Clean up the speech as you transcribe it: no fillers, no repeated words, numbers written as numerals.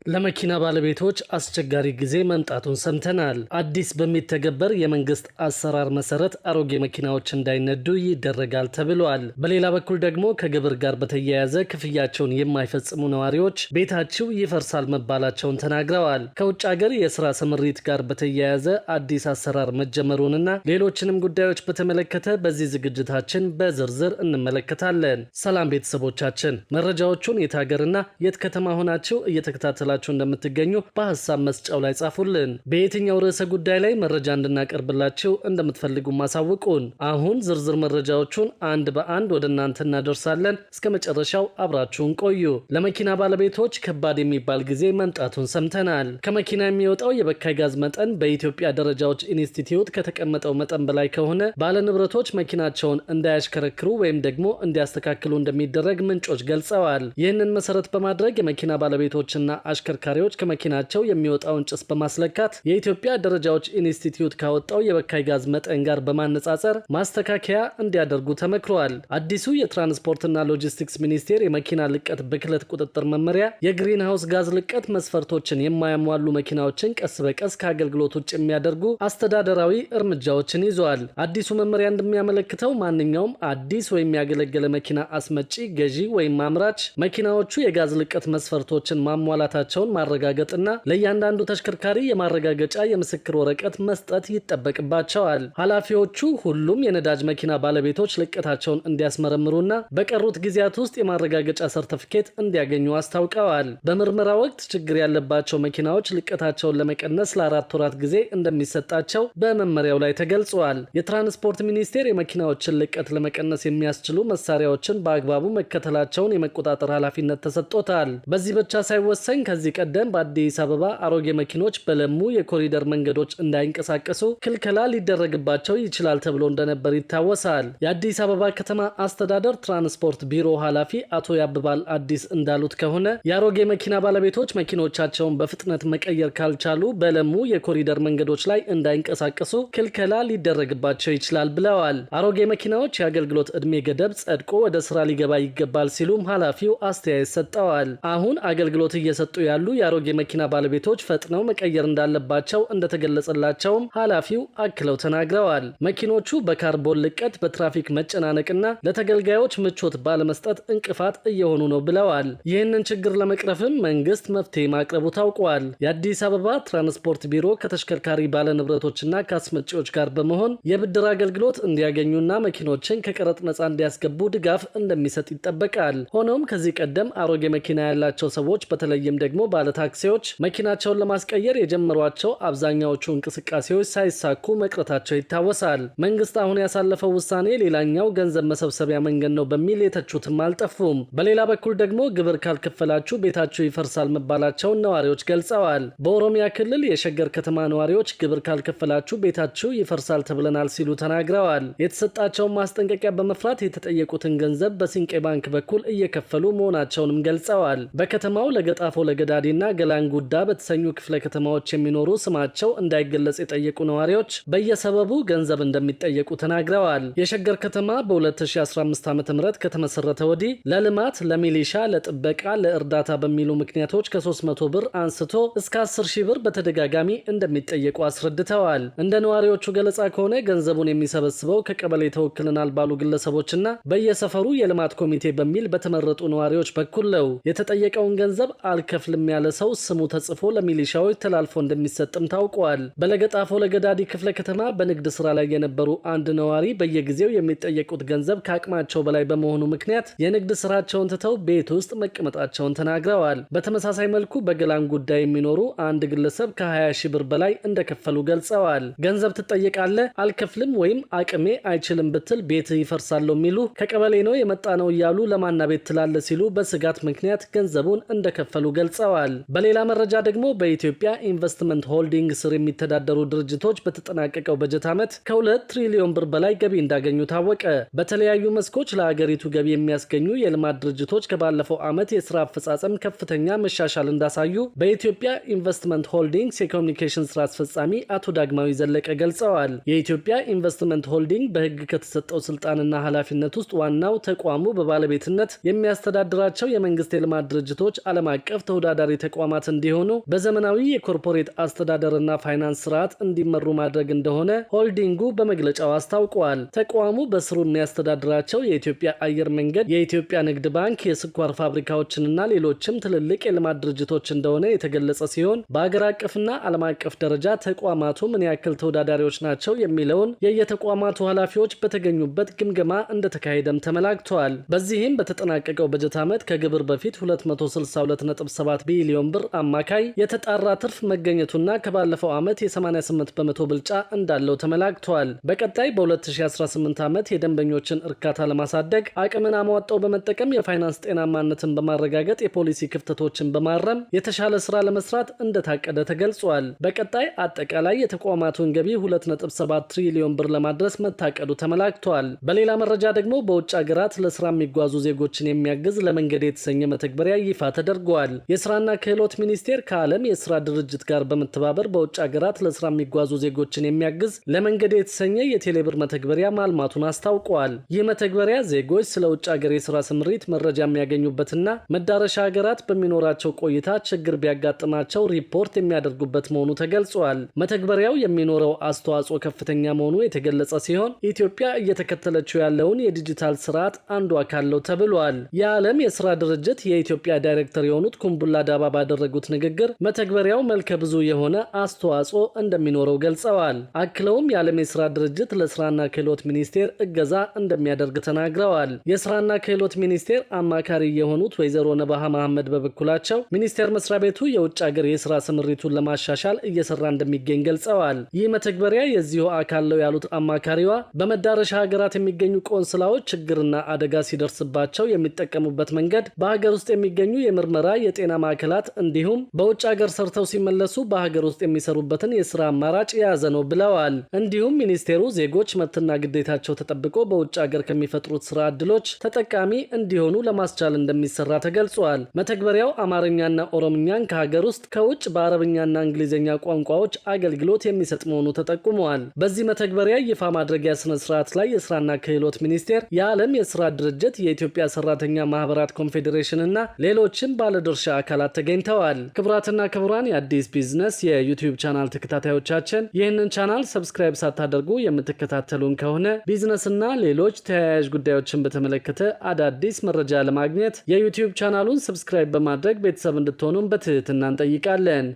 ለመኪና ባለቤቶች አስቸጋሪ ጊዜ መምጣቱን ሰምተናል። አዲስ በሚተገበር የመንግስት አሰራር መሰረት አሮጌ መኪናዎች እንዳይነዱ ይደረጋል ተብሏል። በሌላ በኩል ደግሞ ከግብር ጋር በተያያዘ ክፍያቸውን የማይፈጽሙ ነዋሪዎች ቤታቸው ይፈርሳል መባላቸውን ተናግረዋል። ከውጭ ሀገር የስራ ስምሪት ጋር በተያያዘ አዲስ አሰራር መጀመሩንና ሌሎችንም ጉዳዮች በተመለከተ በዚህ ዝግጅታችን በዝርዝር እንመለከታለን። ሰላም ቤተሰቦቻችን፣ መረጃዎቹን የት ሀገርና የት ከተማ ሆናችሁ እየተከታተላችሁ እንደምትገኙ በሐሳብ መስጫው ላይ ጻፉልን። በየትኛው ርዕሰ ጉዳይ ላይ መረጃ እንድናቀርብላችሁ እንደምትፈልጉ ማሳውቁን። አሁን ዝርዝር መረጃዎቹን አንድ በአንድ ወደ እናንተ እናደርሳለን። እስከ መጨረሻው አብራችሁን ቆዩ። ለመኪና ባለቤቶች ከባድ የሚባል ጊዜ መምጣቱን ሰምተናል። ከመኪና የሚወጣው የበካይ ጋዝ መጠን በኢትዮጵያ ደረጃዎች ኢንስቲትዩት ከተቀመጠው መጠን በላይ ከሆነ ባለንብረቶች መኪናቸውን እንዳያሽከረክሩ ወይም ደግሞ እንዲያስተካክሉ እንደሚደረግ ምንጮች ገልጸዋል። ይህንን መሰረት በማድረግ የመኪና ባለቤቶችና አሽከርካሪዎች ከመኪናቸው የሚወጣውን ጭስ በማስለካት የኢትዮጵያ ደረጃዎች ኢንስቲትዩት ካወጣው የበካይ ጋዝ መጠን ጋር በማነጻጸር ማስተካከያ እንዲያደርጉ ተመክሯል። አዲሱ የትራንስፖርትና ሎጂስቲክስ ሚኒስቴር የመኪና ልቀት ብክለት ቁጥጥር መመሪያ የግሪን ሃውስ ጋዝ ልቀት መስፈርቶችን የማያሟሉ መኪናዎችን ቀስ በቀስ ከአገልግሎት ውጭ የሚያደርጉ አስተዳደራዊ እርምጃዎችን ይዟል። አዲሱ መመሪያ እንደሚያመለክተው ማንኛውም አዲስ ወይም ያገለገለ መኪና አስመጪ፣ ገዢ ወይም አምራች መኪናዎቹ የጋዝ ልቀት መስፈርቶችን ማሟላታቸውን ማረጋገጥና ለእያንዳንዱ ተሽከርካሪ የማረጋገጫ የምስክር ወረቀት መስጠት ይጠበቅባቸዋል። ኃላፊዎቹ ሁሉም የነዳጅ መኪና ባለቤቶች ልቀታቸውን እንዲያስመረምሩና በቀሩት ጊዜያት ውስጥ የማረጋገጫ ሰርተፊኬት እንዲያገኙ አስታውቀዋል። በምርመራ ወቅት ችግር ያለባቸው መኪናዎች ልቀታቸውን ለመቀነስ ለ4 ወራት ጊዜ እንደሚሰጣቸው በመመሪያው ላይ ተገልጿል። የትራንስፖርት ሚኒስቴር የመኪናዎችን ልቀት ለመቀነስ የሚያስችሉ መሳሪያዎችን በአግባቡ መከተላቸውን የመቆጣጠር ኃላፊነት ተሰጥቶታል። በዚህ ብቻ ሳይወሰን ከዚህ ቀደም በአዲስ አበባ አሮጌ መኪኖች በለሙ የኮሪደር መንገዶች እንዳይንቀሳቀሱ ክልከላ ሊደረግባቸው ይችላል ተብሎ እንደነበር ይታወሳል። የአዲስ አበባ ከተማ አስተዳደር ትራንስፖርት ቢሮ ኃላፊ አቶ ያብባል አዲስ እንዳሉት ከሆነ የአሮጌ መኪና ባለቤቶች መኪኖቻቸውን በፍጥነት መቀየር ካልቻሉ በለሙ የኮሪደር መንገዶች ላይ እንዳይንቀሳቀሱ ክልከላ ሊደረግባቸው ይችላል ብለዋል። አሮጌ መኪናዎች የአገልግሎት ዕድሜ ገደብ ጸድቆ ወደ ስራ ሊገባ ይገባል ሲሉም ኃላፊው አስተያየት ሰጥተዋል። አሁን አገልግሎት እየሰጡ ያሉ የአሮጌ መኪና ባለቤቶች ፈጥነው መቀየር እንዳለባቸው እንደተገለጸላቸውም ኃላፊው አክለው ተናግረዋል። መኪኖቹ በካርቦን ልቀት፣ በትራፊክ መጨናነቅና ለተገልጋዮች ምቾት ባለመስጠት እንቅፋት እየሆኑ ነው ብለዋል። ይህንን ችግር ለመቅረፍም መንግስት መፍትሄ ማቅረቡ ታውቋል። የአዲስ አበባ ትራንስፖርት ቢሮ ከተሽከርካሪ ባለንብረቶችና ከአስመጪዎች ጋር በመሆን የብድር አገልግሎት እንዲያገኙና መኪኖችን ከቀረጥ ነጻ እንዲያስገቡ ድጋፍ እንደሚሰጥ ይጠበቃል። ሆኖም ከዚህ ቀደም አሮጌ መኪና ያላቸው ሰዎች በተለይም ደግሞ ባለታክሲዎች መኪናቸውን ለማስቀየር የጀመሯቸው አብዛኛዎቹ እንቅስቃሴዎች ሳይሳኩ መቅረታቸው ይታወሳል። መንግስት አሁን ያሳለፈው ውሳኔ ሌላኛው ገንዘብ መሰብሰቢያ መንገድ ነው በሚል የተቹትም አልጠፉም። በሌላ በኩል ደግሞ ግብር ካልከፈላችሁ ቤታችሁ ይፈርሳል መባላቸውን ነዋሪዎች ገልጸዋል። በኦሮሚያ ክልል የሸገር ከተማ ነዋሪዎች ግብር ካልከፈላችሁ ቤታችሁ ይፈርሳል ተብለናል ሲሉ ተናግረዋል። የተሰጣቸውን ማስጠንቀቂያ በመፍራት የተጠየቁትን ገንዘብ በሲንቄ ባንክ በኩል እየከፈሉ መሆናቸውንም ገልጸዋል። በከተማው ለገጣፎ ለገዳዲና ገላንጉዳ በተሰኙ ክፍለ ከተማዎች የሚኖሩ ስማቸው እንዳይገለጽ የጠየቁ ነዋሪዎች በየሰበቡ ገንዘብ እንደሚጠየቁ ተናግረዋል። የሸገር ከተማ በ2015 ዓ.ም ከተመሰረተ ወዲህ ለልማት፣ ለሚሊሻ፣ ለጥበቃ፣ ለእርዳታ በሚሉ ምክንያቶች ከ300 ብር አንስቶ እስከ 10 ሺህ ብር በተደጋጋሚ እንደሚጠየቁ አስረድተዋል። እንደ ነዋሪዎቹ ገለጻ ከሆነ ገንዘቡን የሚሰበስበው ከቀበሌ ተወክለናል ባሉ ግለሰቦችና በየሰፈሩ የልማት ኮሚቴ በሚል በተመረጡ ነዋሪዎች በኩል ነው። የተጠየቀውን ገንዘብ አልከፍልም ያለ ሰው ስሙ ተጽፎ ለሚሊሻዎች ተላልፎ እንደሚሰጥም ታውቋል። በለገጣፎ ለገዳዲ ክፍለ ከተማ በንግድ ስራ ላይ የነበሩ አንድ ነዋሪ በየጊዜው የሚጠየቁት ገንዘብ ከአቅማቸው በላይ በመሆኑ ምክንያት የንግድ ስራቸውን ትተው ቤት ውስጥ መቀመጣቸውን ተናግረዋል። በተመሳሳይ መልኩ በገላን ጉዳይ የሚኖሩ አንድ ግለሰብ ከ20 ሺህ ብር በላይ እንደከፈሉ ገልጸዋል። ገንዘብ ትጠየቃለህ፣ አልከፍልም ወይም አቅሜ አይችልም ብትል ቤት ይፈርሳል የሚሉ ከቀበሌ ነው የመጣ ነው እያሉ ለማና ቤት ትላለ ሲሉ በስጋት ምክንያት ገንዘቡን እንደከፈሉ ገልጸዋል። በሌላ መረጃ ደግሞ በኢትዮጵያ ኢንቨስትመንት ሆልዲንግ ስር የሚተዳደሩ ድርጅቶች በተጠናቀቀው በጀት ዓመት ከ2 ትሪሊዮን ብር በላይ ገቢ እንዳገኙ ታወቀ። በተለያዩ መስኮች ለአገሪቱ ገቢ የሚያስገኙ የልማት ድርጅቶች ከባለፈው ዓመት የስራ አፈጻጸም ከፍተኛ መሻሻል እንዳሳዩ በኢትዮጵያ ኢንቨስትመንት ሆልዲንግስ የኮሚኒኬሽን ስራ አስፈጻሚ አቶ ዳግማዊ ዘለቀ ገልጸዋል። የኢትዮጵያ ኢንቨስትመንት ሆልዲንግ በሕግ ከተሰጠው ስልጣንና ኃላፊነት ውስጥ ዋናው ተቋሙ በባለቤትነት የሚያስተዳድራቸው የመንግስት የልማት ድርጅቶች ዓለም አቀፍ ተወዳዳሪ ተወዳዳሪ ተቋማት እንዲሆኑ በዘመናዊ የኮርፖሬት አስተዳደርና ፋይናንስ ስርዓት እንዲመሩ ማድረግ እንደሆነ ሆልዲንጉ በመግለጫው አስታውቋል። ተቋሙ በስሩ የሚያስተዳድራቸው የኢትዮጵያ አየር መንገድ፣ የኢትዮጵያ ንግድ ባንክ፣ የስኳር ፋብሪካዎችንና ሌሎችም ትልልቅ የልማት ድርጅቶች እንደሆነ የተገለጸ ሲሆን በአገር አቀፍና ዓለም አቀፍ ደረጃ ተቋማቱ ምን ያክል ተወዳዳሪዎች ናቸው የሚለውን የየተቋማቱ ኃላፊዎች በተገኙበት ግምገማ እንደተካሄደም ተመላክቷል። በዚህም በተጠናቀቀው በጀት ዓመት ከግብር በፊት 262.7 ቢሊዮን ብር አማካይ የተጣራ ትርፍ መገኘቱና ከባለፈው ዓመት የ88 በመቶ ብልጫ እንዳለው ተመላክቷል። በቀጣይ በ2018 ዓመት የደንበኞችን እርካታ ለማሳደግ አቅምን አሟጣው በመጠቀም የፋይናንስ ጤናማነትን በማረጋገጥ የፖሊሲ ክፍተቶችን በማረም የተሻለ ስራ ለመስራት እንደታቀደ ተገልጿል። በቀጣይ አጠቃላይ የተቋማቱን ገቢ 2.7 ትሪሊዮን ብር ለማድረስ መታቀዱ ተመላክቷል። በሌላ መረጃ ደግሞ በውጭ ሀገራት ለስራ የሚጓዙ ዜጎችን የሚያግዝ ለመንገድ የተሰኘ መተግበሪያ ይፋ ተደርጓል። የስራና ክህሎት ሚኒስቴር ከዓለም የስራ ድርጅት ጋር በመተባበር በውጭ ሀገራት ለስራ የሚጓዙ ዜጎችን የሚያግዝ ለመንገድ የተሰኘ የቴሌብር መተግበሪያ ማልማቱን አስታውቋል። ይህ መተግበሪያ ዜጎች ስለ ውጭ ሀገር የስራ ስምሪት መረጃ የሚያገኙበትና መዳረሻ ሀገራት በሚኖራቸው ቆይታ ችግር ቢያጋጥማቸው ሪፖርት የሚያደርጉበት መሆኑ ተገልጿል። መተግበሪያው የሚኖረው አስተዋጽኦ ከፍተኛ መሆኑ የተገለጸ ሲሆን ኢትዮጵያ እየተከተለችው ያለውን የዲጂታል ስርዓት አንዱ አካል ነው ተብሏል። የዓለም የስራ ድርጅት የኢትዮጵያ ዳይሬክተር የሆኑት ኩምቡላ ዳባ ባደረጉት ንግግር መተግበሪያው መልከ ብዙ የሆነ አስተዋጽኦ እንደሚኖረው ገልጸዋል። አክለውም የዓለም የስራ ድርጅት ለስራና ክህሎት ሚኒስቴር እገዛ እንደሚያደርግ ተናግረዋል። የስራና ክህሎት ሚኒስቴር አማካሪ የሆኑት ወይዘሮ ነባሃ መሐመድ በበኩላቸው ሚኒስቴር መስሪያ ቤቱ የውጭ ሀገር የስራ ስምሪቱን ለማሻሻል እየሰራ እንደሚገኝ ገልጸዋል። ይህ መተግበሪያ የዚሁ አካል ነው ያሉት አማካሪዋ በመዳረሻ ሀገራት የሚገኙ ቆንስላዎች ችግርና አደጋ ሲደርስባቸው የሚጠቀሙበት መንገድ በሀገር ውስጥ የሚገኙ የምርመራ የጤና ማዕከላት እንዲሁም በውጭ ሀገር ሰርተው ሲመለሱ በሀገር ውስጥ የሚሰሩበትን የስራ አማራጭ የያዘ ነው ብለዋል። እንዲሁም ሚኒስቴሩ ዜጎች መብትና ግዴታቸው ተጠብቆ በውጭ ሀገር ከሚፈጥሩት ስራ ዕድሎች ተጠቃሚ እንዲሆኑ ለማስቻል እንደሚሰራ ተገልጿል። መተግበሪያው አማርኛና ኦሮምኛን ከሀገር ውስጥ ከውጭ በአረብኛና እንግሊዝኛ ቋንቋዎች አገልግሎት የሚሰጥ መሆኑ ተጠቁመዋል። በዚህ መተግበሪያ ይፋ ማድረጊያ ስነ ስርዓት ላይ የስራና ክህሎት ሚኒስቴር፣ የዓለም የስራ ድርጅት፣ የኢትዮጵያ ሰራተኛ ማህበራት ኮንፌዴሬሽን እና ሌሎችም ባለድርሻ አካላት ተገኝተዋል። ክቡራትና ክቡራን የአዲስ ቢዝነስ የዩቲዩብ ቻናል ተከታታዮቻችን ይህንን ቻናል ሰብስክራይብ ሳታደርጉ የምትከታተሉን ከሆነ ቢዝነስና ሌሎች ተያያዥ ጉዳዮችን በተመለከተ አዳዲስ መረጃ ለማግኘት የዩቲዩብ ቻናሉን ሰብስክራይብ በማድረግ ቤተሰብ እንድትሆኑን በትህትና እንጠይቃለን።